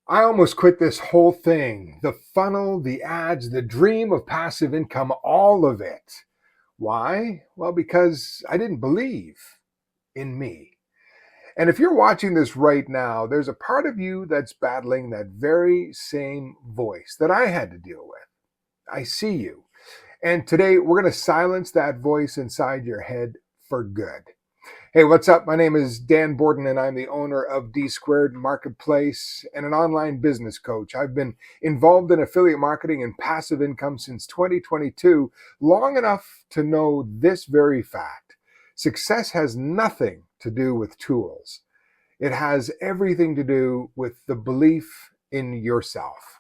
I almost quit this whole thing. The funnel, the ads, the dream of passive income, all of it. Why? Well, because I didn't believe in me. And if you're watching this right now, there's a part of you that's battling that very same voice that I had to deal with. I see you. And today we're going to silence that voice inside your head for good. Hey, what's up? My name is Dan Borden, and I'm the owner of D Squared Marketplace and an online business coach. I've been involved in affiliate marketing and passive income since 2022, long enough to know this very fact. Success has nothing to do with tools. It has everything to do with the belief in yourself.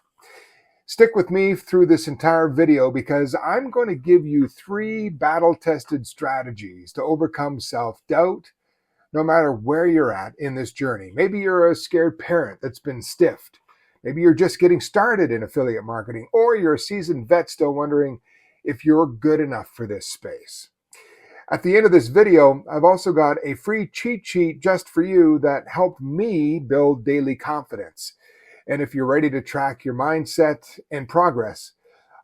Stick with me through this entire video because I'm going to give you 3 battle-tested strategies to overcome self-doubt no matter where you're at in this journey. Maybe you're a scared parent that's been stiffed. Maybe you're just getting started in affiliate marketing, or you're a seasoned vet still wondering if you're good enough for this space. At the end of this video, I've also got a free cheat sheet just for you that helped me build daily confidence. And if you're ready to track your mindset and progress,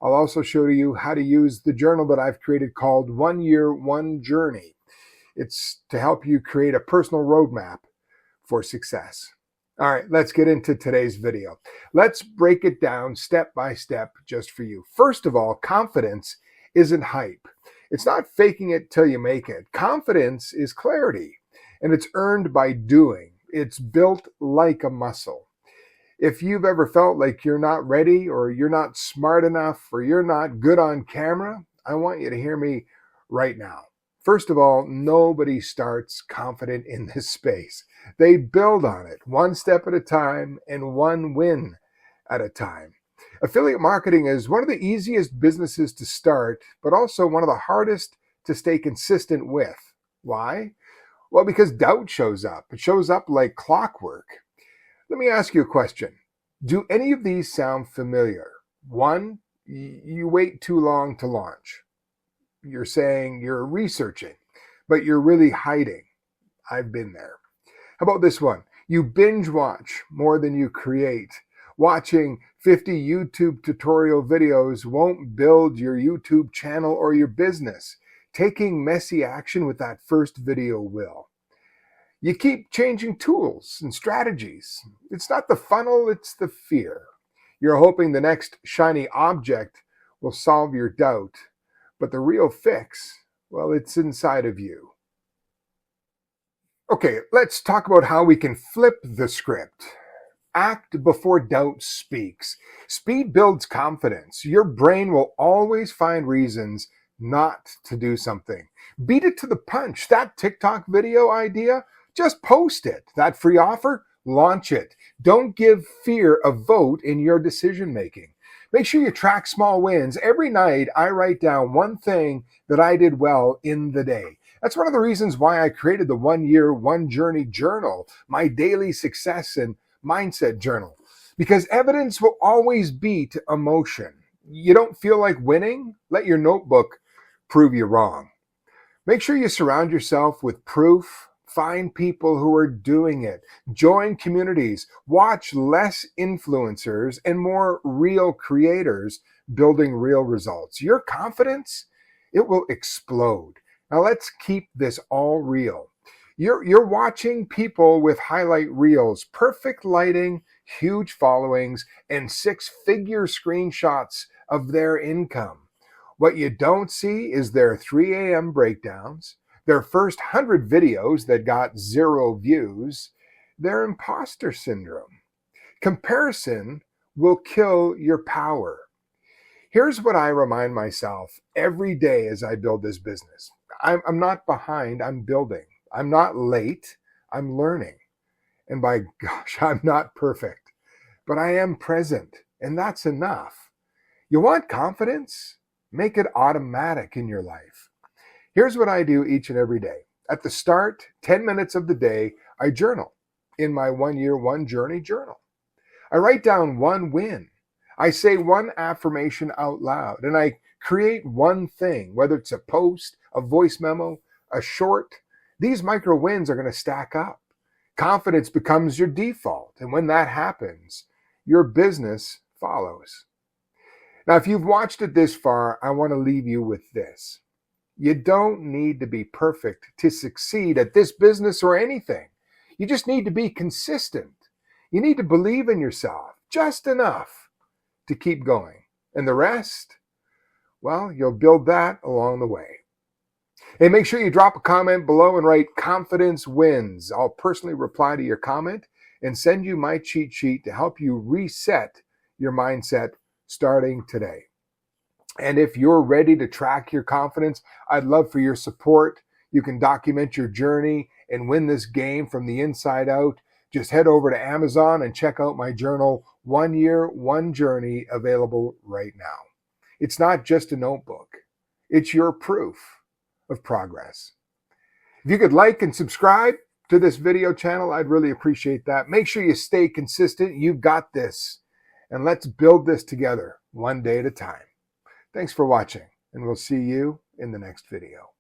I'll also show you how to use the journal that I've created called 1 Year, 1 Journey. It's to help you create a personal roadmap for success. All right, let's get into today's video. Let's break it down step by step just for you. First of all, confidence isn't hype. It's not faking it till you make it. Confidence is clarity, and it's earned by doing. It's built like a muscle. If you've ever felt like you're not ready, or you're not smart enough, or you're not good on camera, I want you to hear me right now. First of all, nobody starts confident in this space. They build on it one step at a time and one win at a time. Affiliate marketing is one of the easiest businesses to start, but also one of the hardest to stay consistent with. Why? Well, because doubt shows up. It shows up like clockwork. Let me ask you a question. Do any of these sound familiar? 1, you wait too long to launch. You're saying you're researching, but you're really hiding. I've been there. How about this one? You binge watch more than you create. Watching 50 YouTube tutorial videos won't build your YouTube channel or your business. Taking messy action with that first video will. You keep changing tools and strategies. It's not the funnel, it's the fear. You're hoping the next shiny object will solve your doubt, but the real fix, well, it's inside of you. Okay, let's talk about how we can flip the script. Act before doubt speaks. Speed builds confidence. Your brain will always find reasons not to do something. Beat it to the punch. That TikTok video idea, just post it. That free offer, launch it. Don't give fear a vote in your decision making. Make sure you track small wins. Every night, I write down one thing that I did well in the day. That's one of the reasons why I created the 1 Year, 1 Journey journal, my daily success and mindset journal. Because evidence will always beat emotion. You don't feel like winning? Let your notebook prove you wrong. Make sure you surround yourself with proof. Find people who are doing it. Join communities. Watch less influencers and more real creators building real results. Your confidence, it will explode. Now let's keep this all real. You're watching people with highlight reels, perfect lighting, huge followings, and 6-figure screenshots of their income. What you don't see is their 3 a.m. breakdowns, their first 100 videos that got 0 views, their imposter syndrome. Comparison will kill your power. Here's what I remind myself every day as I build this business. I'm not behind, I'm building. I'm not late, I'm learning. And by gosh, I'm not perfect, but I am present, and that's enough. You want confidence? Make it automatic in your life. Here's what I do each and every day. At the start, 10 minutes of the day, I journal in my 1 Year, 1 Journey journal. I write down one win. I say one affirmation out loud, and I create one thing, whether it's a post, a voice memo, a short. These micro wins are going to stack up. Confidence becomes your default, and when that happens, your business follows. Now, if you've watched it this far, I want to leave you with this. You don't need to be perfect to succeed at this business or anything. You just need to be consistent. You need to believe in yourself just enough to keep going. And the rest, well, you'll build that along the way. And make sure you drop a comment below and write "Confidence Wins." I'll personally reply to your comment and send you my cheat sheet to help you reset your mindset starting today. And if you're ready to track your confidence, I'd love for your support. You can document your journey and win this game from the inside out. Just head over to Amazon and check out my journal, 1 Year, 1 Journey, available right now. It's not just a notebook. It's your proof of progress. If you could like and subscribe to this video channel, I'd really appreciate that. Make sure you stay consistent. You've got this. And let's build this together, one day at a time. Thanks for watching, and we'll see you in the next video.